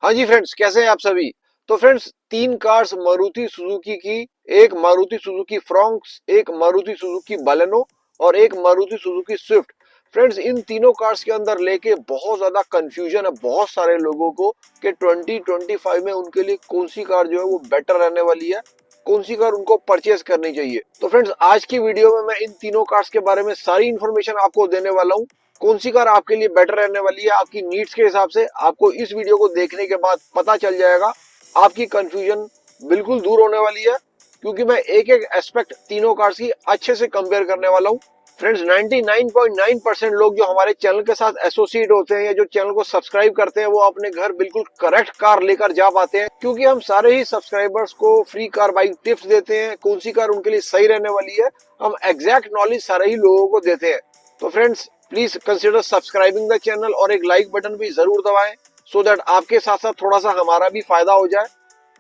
हाँ जी फ्रेंड्स, कैसे हैं आप सभी। तो फ्रेंड्स, तीन कार्स मारुति सुजुकी की, एक मारुति सुजुकी फ्रॉन्क्स, एक मारुति सुजुकी बलेनो और एक मारुति सुजुकी स्विफ्ट। फ्रेंड्स, इन तीनों कार्स के अंदर लेके बहुत ज्यादा कंफ्यूजन है बहुत सारे लोगों को कि 2025 में उनके लिए कौन सी कार जो है वो बेटर रहने वाली है, कौन सी कार उनको परचेज करनी चाहिए। तो फ्रेंड्स, आज की वीडियो में मैं इन तीनों कार्स के बारे में सारी इन्फॉर्मेशन आपको देने वाला हूँ। कौन सी कार आपके लिए बेटर रहने वाली है आपकी नीड्स के हिसाब से, आपको इस वीडियो को देखने के बाद पता चल जाएगा। आपकी कंफ्यूजन बिल्कुल दूर होने वाली है, क्योंकि मैं एक एक एस्पेक्ट तीनों कार्स की अच्छे से कंपेयर करने वाला हूँ। फ्रेंड्स, 99.9% लोग जो हमारे चैनल के साथ एसोसिएट होते हैं या जो चैनल को सब्सक्राइब करते हैं, वो अपने घर बिल्कुल करेक्ट कार लेकर जा पाते हैं, क्योंकि हम सारे ही सब्सक्राइबर्स को फ्री कार बाइंग टिप्स देते हैं। कौन सी कार उनके लिए सही रहने वाली है, हम एग्जैक्ट नॉलेज सारे ही लोगों को देते हैं। तो friends, please consider subscribing the channel और एक लाइक बटन भी जरूर दबाएं, सो दैट आपके साथ साथ थोड़ा सा हमारा भी फायदा हो जाए।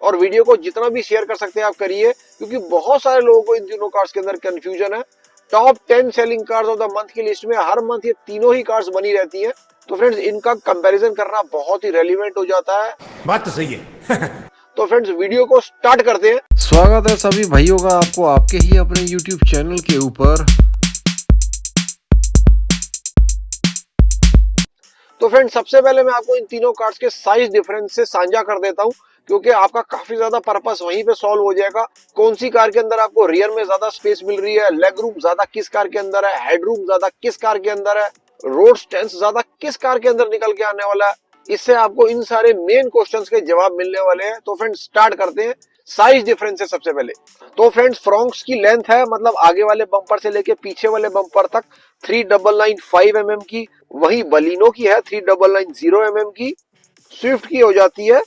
और वीडियो को जितना भी शेयर कर सकते हैं आप करिए, क्योंकि बहुत सारे लोगों को इन तीनों कार्स के अंदर कंफ्यूजन है। Top 10 selling cars of the month की लिस्ट में हर मंथ ये तीनों ही कार्स बनी रहती हैं। तो फ्रेंड्स, इनका कंपैरिजन करना बहुत ही रेलिवेंट हो जाता है। बात तो सही है। तो फ्रेंड्स, वीडियो को स्टार्ट करते हैं। स्वागत है सभी भाइयों का आपको आपके ही अपने YouTube चैनल के ऊपर। तो फ्रेंड्स, सबसे पहले मैं आपको इन तीनों कार्ड्स के साइज डिफरेंस से साझा कर देता हूं, क्योंकि आपका काफी ज्यादा पर्पस वहीं पे सॉल्व हो जाएगा। कौन सी कार के अंदर आपको रियर में ज्यादा स्पेस मिल रही है, लेग रूम ज्यादा किस कार के अंदर है, हेड रूम ज्यादा किस कार के अंदर है, रोड स्टेंस ज्यादा किस कार के अंदर निकल के आने वाला है। इससे आपको इन सारे मेन क्वेश्चंस के जवाब मिलने वाले हैं। तो फ्रेंड्स, स्टार्ट करते हैं साइज डिफरेंस से सबसे पहले। तो फ्रेंड्स, फ्रॉन्क्स की लेंथ है, मतलब आगे वाले बम्पर से लेके पीछे वाले बम्पर तक 3995 mm की। वहीं बलिनो की है 3990 mm की। स्विफ्ट की हो जाती है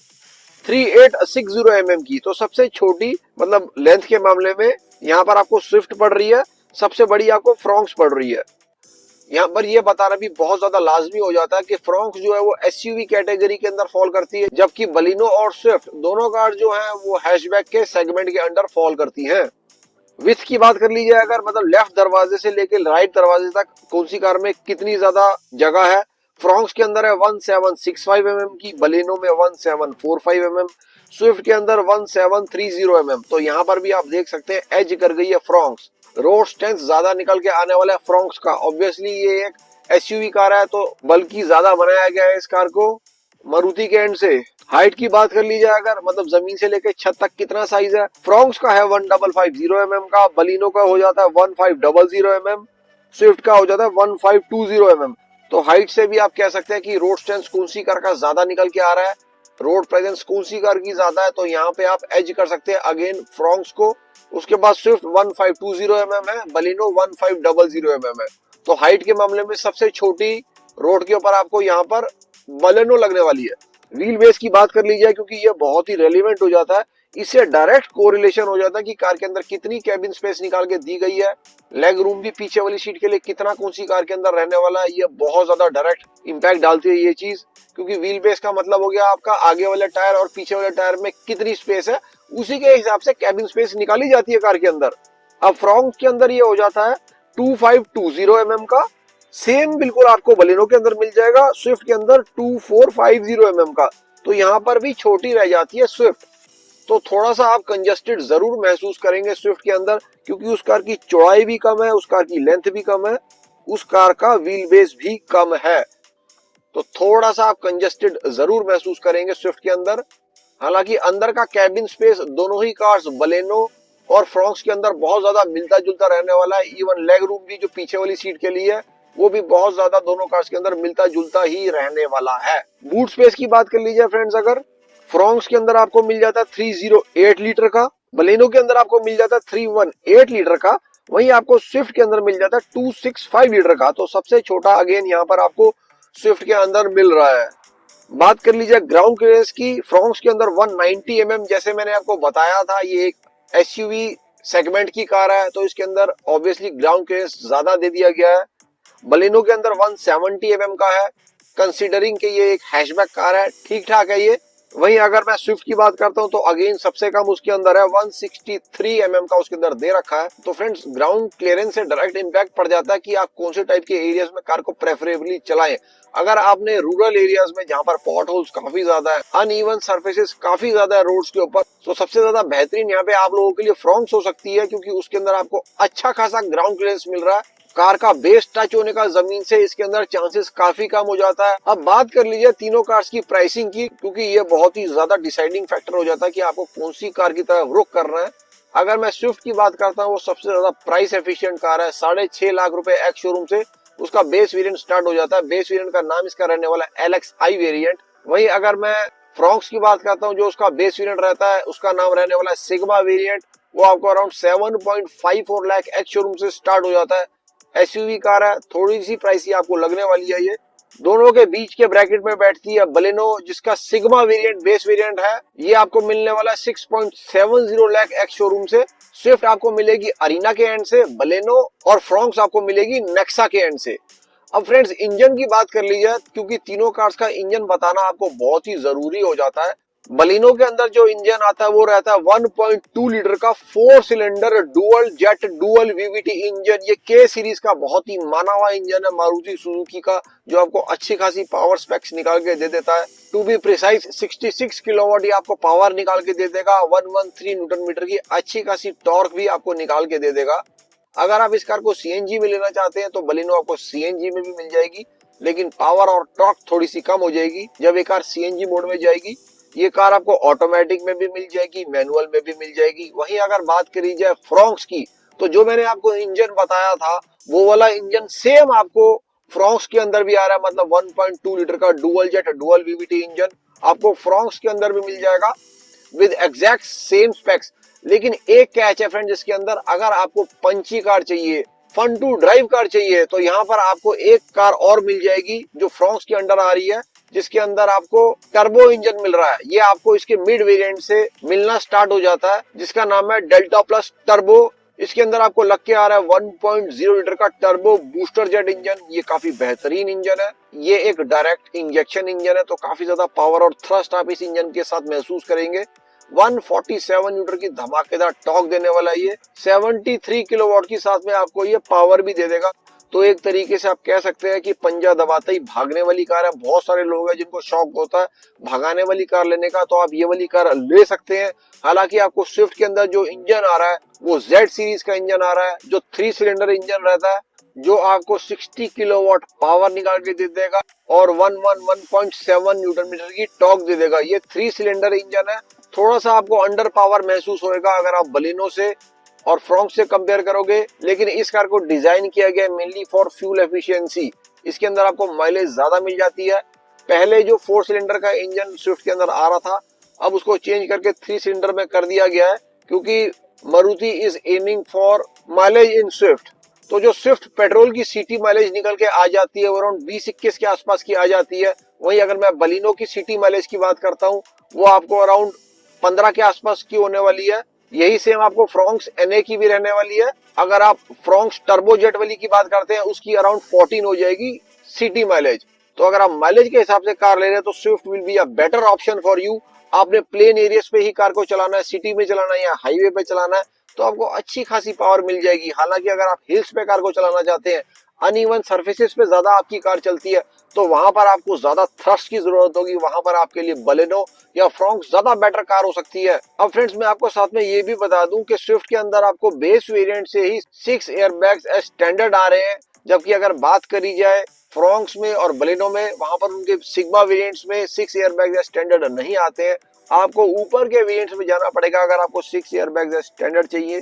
3860 mm की। तो सबसे छोटी मतलब लेंथ के मामले में यहाँ पर आपको स्विफ्ट पड़ रही है, सबसे बड़ी आपको फ्रॉन्क्स पड़ रही है। यहाँ पर ये बताना भी बहुत ज्यादा लाजमी हो जाता है कि फ्रॉन्क्स जो है वो एसयूवी कैटेगरी के अंदर फॉल करती है, जबकि बलिनो और स्विफ्ट दोनों कार जो है वो हैचबैक के सेगमेंट के अंडर फॉल करती हैं। विड्थ की बात कर लीजिए अगर, मतलब लेफ्ट दरवाजे से लेकर राइट दरवाजे तक कौन सी कार में कितनी ज्यादा जगह है। फ्रॉन्क्स के अंदर है 1765 mm की, बलिनो में 1745 mm, स्विफ्ट के अंदर 1730 mm। तो यहाँ पर भी आप देख सकते हैं एज कर गई है फ्रॉन्क्स। रोड स्टेंस ज्यादा निकल के आने वाला है फ्रॉन्क्स का। ऑब्वियसली ये एक एसयूवी कार है, तो बल्कि ज्यादा बनाया गया है इस कार को मारुति के एंड से। हाइट की बात कर ली जाए अगर, मतलब जमीन से लेकर छत तक कितना साइज है, फ्रॉन्क्स का है 1550 mm का, बलिनो का हो जाता है 1500 mm, स्विफ्ट का हो जाता है 1520 mm। तो हाइट से भी आप कह सकते हैं कि रोड स्टेंस कौन सी कार का ज्यादा निकल के आ रहा है, रोड प्रेजेंस कौन सी कार की ज्यादा है। तो यहाँ पे आप एज कर सकते हैं अगेन फ्रॉन्क्स को। उसके बाद स्विफ्ट 1520 mm है, बलिनो 1500 mm है। तो हाइट के मामले में सबसे छोटी रोड के ऊपर आपको यहाँ पर बलेनो लगने वाली है। व्हील बेस की बात कर ली जाए, क्योंकि ये बहुत ही रेलिवेंट हो जाता है, इससे डायरेक्ट कोरिलेशन हो जाता है कि कार के अंदर कितनी कैबिन स्पेस निकाल के दी गई है, लेग रूम भी पीछे वाली सीट के लिए कितना कौन सी कार के अंदर रहने वाला है। ये बहुत ज्यादा डायरेक्ट इंपैक्ट डालती है ये चीज, क्योंकि व्हील बेस का मतलब हो गया आपका आगे वाले टायर और पीछे वाले टायर में कितनी स्पेस है, उसी के हिसाब से कैबिन स्पेस निकाली जाती है कार के अंदर। अब फ्रॉन्क्स के अंदर ये हो जाता है 2520 mm का, सेम बिल्कुल आपको बलिनो के अंदर मिल जाएगा, स्विफ्ट के अंदर 2450 mm का। तो यहाँ पर भी छोटी रह जाती है स्विफ्ट। तो थोड़ा सा आप कंजस्टेड जरूर महसूस करेंगे स्विफ्ट के अंदर, क्योंकि उस कार की चौड़ाई भी कम है, उस कार की लेंथ भी कम है, उस कार का व्हील बेस भी कम है। तो थोड़ा सा आप कंजस्टेड जरूर महसूस करेंगे स्विफ्ट के अंदर। हालांकि अंदर का कैबिन स्पेस दोनों ही कार्स बलेनो और फ्रॉन्क्स के अंदर बहुत ज्यादा मिलता जुलता रहने वाला है। इवन लेग रूम भी जो पीछे वाली सीट के लिए है, वो भी बहुत ज्यादा दोनों कार्स के अंदर मिलता जुलता ही रहने वाला है। बूट स्पेस की बात कर लीजिए फ्रेंड्स अगर, फ्रॉन्क्स के अंदर आपको मिल जाता है 308 लीटर का, बलेनो के अंदर आपको मिल जाता है 318 लीटर का, वहीं आपको स्विफ्ट के अंदर मिल जाता है 265 लीटर का। तो सबसे छोटा अगेन यहाँ पर आपको स्विफ्ट के अंदर मिल रहा है। बात कर लीजिए ग्राउंड क्लियरेंस की, फ्रॉन्क्स के अंदर 190 mm, जैसे मैंने आपको बताया था ये एक एसयूवी सेगमेंट की कार है, तो इसके अंदर ऑब्वियसली ग्राउंड क्लियरेंस ज्यादा दे दिया गया है। बलिनो के अंदर 170 mm का है, कंसीडरिंग कि ये एक हैचबैक कार है, ठीक ठाक है ये। वहीं अगर मैं स्विफ्ट की बात करता हूं तो अगेन सबसे कम उसके अंदर है 163 का उसके अंदर दे रखा है। तो फ्रेंड्स ग्राउंड क्लियरेंस से डायरेक्ट इम्पैक्ट पड़ जाता है कि आप कौन से टाइप के एरियाज में कार को प्रेफरेबली चलाएं। अगर आपने रूरल एरियाज में जहां पर पॉट होल्स काफी ज्यादा है, अनइवन सर्फेसेस काफी ज्यादा है रोड्स के ऊपर, तो सबसे ज्यादा बेहतरीन यहाँ पे आप लोगों के लिए फ्रॉन्क्स हो सकती है, क्योंकि उसके अंदर आपको अच्छा खासा ग्राउंड क्लियरेंस मिल रहा है। कार का बेस टच होने का जमीन से इसके अंदर चांसेस काफी कम हो जाता है। अब बात कर लीजिए तीनों कार्स की प्राइसिंग की, क्योंकि ये बहुत ही ज्यादा डिसाइडिंग फैक्टर हो जाता है कि आपको कौन सी कार की तरफ रुख करना है। अगर मैं स्विफ्ट की बात करता हूँ, वो सबसे ज्यादा प्राइस एफिशिएंट कार है। 6.5 लाख रुपए एक्स शोरूम से उसका बेस वेरिएंट स्टार्ट हो जाता है। बेस वेरिएंट का नाम इसका रहने वाला है LXi वेरिएंट। वहीं अगर मैं फ्रॉक्स की बात करता हूँ, जो उसका बेस वेरिएंट रहता है उसका नाम रहने वाला है सिग्मा वेरिएंट। वो आपको अराउंड 7.54 लाख एक्स शोरूम से स्टार्ट हो जाता है। एसयूवी कार है, थोड़ी सी प्राइस आपको लगने वाली है। ये दोनों के बीच के ब्रैकेट में बैठती है बलेनो, जिसका सिग्मा वेरिएंट बेस वेरिएंट है। ये आपको मिलने वाला है 6.70 लाख एक्स शोरूम से। स्विफ्ट आपको मिलेगी अरीना के एंड से, बलेनो और फ्रॉन्क्स आपको मिलेगी नेक्सा के एंड से। अब फ्रेंड्स इंजन की बात कर लीजिए, क्योंकि तीनों कार्स का इंजन बताना आपको बहुत ही जरूरी हो जाता है। बलिनो के अंदर जो इंजन आता है वो रहता है 1.2 लीटर का 4 cylinder dual jet dual VVT engine. ये के सीरीज का बहुत ही माना हुआ इंजन है मारुति सुजुकी का, जो आपको अच्छी खासी पावर स्पेक्स निकाल के दे देता है। टू बी प्रिसाइज 66 किलोवाट ये आपको पावर निकाल के दे देगा। 113 न्यूटन मीटर की अच्छी खासी टॉर्क भी आपको निकाल के दे देगा। अगर आप इस कार को सीएनजी में लेना चाहते हैं तो बलिनो आपको सीएनजी में भी मिल जाएगी, लेकिन पावर और टॉर्क थोड़ी सी कम हो जाएगी जब ये कार सीएनजी मोड में जाएगी। ये कार आपको ऑटोमेटिक में भी मिल जाएगी, मैनुअल में भी मिल जाएगी। वहीं अगर बात करी जाए फ्रॉन्क्स की, तो जो मैंने आपको इंजन बताया था वो वाला इंजन सेम आपको फ्रॉन्क्स के अंदर भी आ रहा है। मतलब 1.2 लीटर का dual jet dual VVT engine आपको फ्रॉन्क्स के अंदर भी मिल जाएगा विद एग्जैक्ट सेम स्पेक्स। लेकिन एक कैच है फ्रेंड जिसके अंदर, अगर आपको पंची कार चाहिए, फन टू ड्राइव कार चाहिए, तो यहाँ पर आपको एक कार और मिल जाएगी जो फ्रॉन्क्स के अंडर आ रही है, जिसके अंदर आपको टर्बो इंजन मिल रहा है। ये आपको इसके मिड वेरिएंट से मिलना स्टार्ट हो जाता है, जिसका नाम है डेल्टा प्लस टर्बो। इसके अंदर आपको लग के आ रहा है 1.0 लीटर का टर्बो बूस्टर जेट इंजन। ये काफी बेहतरीन इंजन है। ये एक डायरेक्ट इंजेक्शन इंजन है, तो काफी ज्यादा पावर और थ्रस्ट आप इस इंजन के साथ महसूस करेंगे। 147 न्यूटन की धमाकेदार टॉर्क देने वाला है। ये 73 किलोवाट की साथ में आपको ये पावर भी दे देगा। तो एक तरीके से आप कह सकते हैं कि पंजा दबाते ही भागने वाली कार है। बहुत सारे लोग हैं जिनको शौक होता है भगाने वाली कार लेने का, तो आप ये वाली कार ले सकते हैं। हालांकि आपको स्विफ्ट के अंदर जो इंजन आ रहा है वो जेड सीरीज का इंजन आ रहा है, जो 3 सिलेंडर इंजन रहता है, जो आपको 60 किलोवाट पावर निकाल के दे देगा और 111.7 न्यूटन मीटर की टॉर्क दे देगा। ये 3 सिलेंडर इंजन है। थोड़ा सा आपको अंडर पावर महसूस होएगा अगर आप बलिनो से और फ्रॉन्क्स से कंपेयर करोगे, लेकिन इस कार को डिजाइन किया गया मेनली फॉर फ्यूल एफिशिएंसी। इसके अंदर आपको माइलेज ज्यादा मिल जाती है। पहले जो 4 सिलेंडर का इंजन स्विफ्ट के अंदर आ रहा था, अब उसको चेंज करके 3 सिलेंडर में कर दिया गया है, क्योंकि Maruti is aiming for mileage in Swift. तो जो स्विफ्ट पेट्रोल की सिटी माइलेज निकल के आ जाती है वो अराउंड 20-21 के आसपास की आ जाती है। वहीं अगर मैं बलिनो की सिटी माइलेज की बात करता हूँ, वो आपको अराउंड 15 के आसपास की होने वाली है। यही सेम आपको फ्रॉन्क्स NA की भी रहने वाली है। अगर आप फ्रॉन्क्स टर्बोजेट वाली की बात करते हैं, उसकी अराउंड 14 हो जाएगी सिटी माइलेज। तो अगर आप माइलेज के हिसाब से कार ले रहे हैं तो Swift will be a better option for you. आपने प्लेन एरियाज पे ही कार को चलाना है, सिटी में चलाना है या हाईवे पे चलाना है, तो आपको अच्छी खासी पावर मिल जाएगी। हालांकि अगर आप हिल्स पे कार को चलाना चाहते हैं, अनइवन सर्फेसेस पे ज्यादा आपकी कार चलती है, तो वहां पर आपको ज्यादा थ्रस्ट की जरूरत होगी। वहां पर आपके लिए बलेनो या फ्रॉन्क्स ज्यादा बेटर कार हो सकती है। अब फ्रेंड्स मैं आपको साथ में ये भी बता दूं कि स्विफ्ट के अंदर आपको बेस वेरिएंट से ही 6 एयरबैग्स स्टैंडर्ड आ रहे हैं, जबकि अगर बात करी जाए फ्रॉन्क्स में और बलेनो में, वहां पर उनके सिग्मा वेरिएंट्स में 6 एयरबैग्स स्टैंडर्ड नहीं आते हैं। आपको ऊपर के वेरिएंट्स में जाना पड़ेगा अगर आपको 6 एयरबैग्स स्टैंडर्ड चाहिए।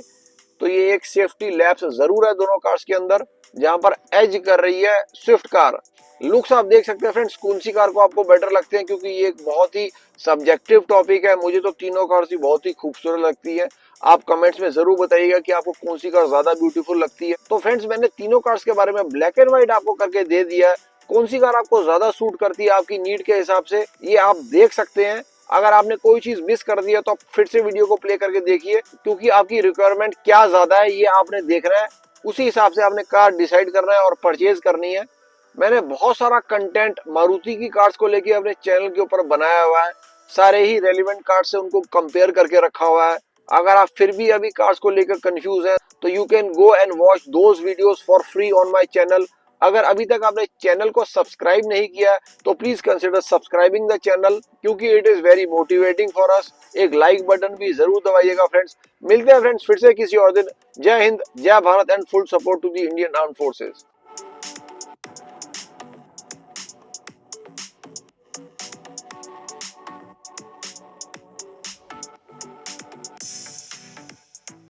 तो ये एक सेफ्टी लैप्स जरूर है दोनों कार्स के अंदर, जहां पर एज कर रही है स्विफ्ट कार। लुक्स आप देख सकते हैं फ्रेंड्स, कौन सी कार को आपको बेटर लगते हैं, क्योंकि ये एक बहुत ही सब्जेक्टिव टॉपिक है। मुझे तो तीनों कार्स ही बहुत ही खूबसूरत लगती है। आप कमेंट्स में जरूर बताइएगा कि आपको कौन सी कार ज्यादा ब्यूटीफुल लगती है। तो फ्रेंड्स मैंने तीनों कार्स के बारे में ब्लैक एंड व्हाइट आपको करके दे दिया है। कौन सी कार आपको ज्यादा सूट करती है आपकी नीड के हिसाब से, ये आप देख सकते हैं। अगर आपने कोई चीज मिस कर दिया तो आप फिर से वीडियो को प्ले करके देखिए, क्योंकि आपकी रिक्वायरमेंट क्या ज्यादा है ये आपने देखना है। उसी हिसाब से आपने कार डिसाइड करना है और परचेज करनी है। मैंने बहुत सारा कंटेंट मारुति की कार्स को लेके अपने चैनल के ऊपर बनाया हुआ है। सारे ही रेलिवेंट कार्ड से उनको कंपेयर करके रखा हुआ है। अगर आप फिर भी अभी कार्ड्स को लेकर कंफ्यूज हैं तो you can go and watch those videos for free on my channel. अगर अभी तक आपने चैनल को सब्सक्राइब नहीं किया है तो please consider subscribing the channel, क्योंकि it is very motivating for us. एक लाइक बटन भी जरूर दबाइएगा फ्रेंड्स। मिलते हैं फ्रेंड्स फिर से किसी और दिन। जय हिंद, जय Bharat and full support to the Indian armed forces.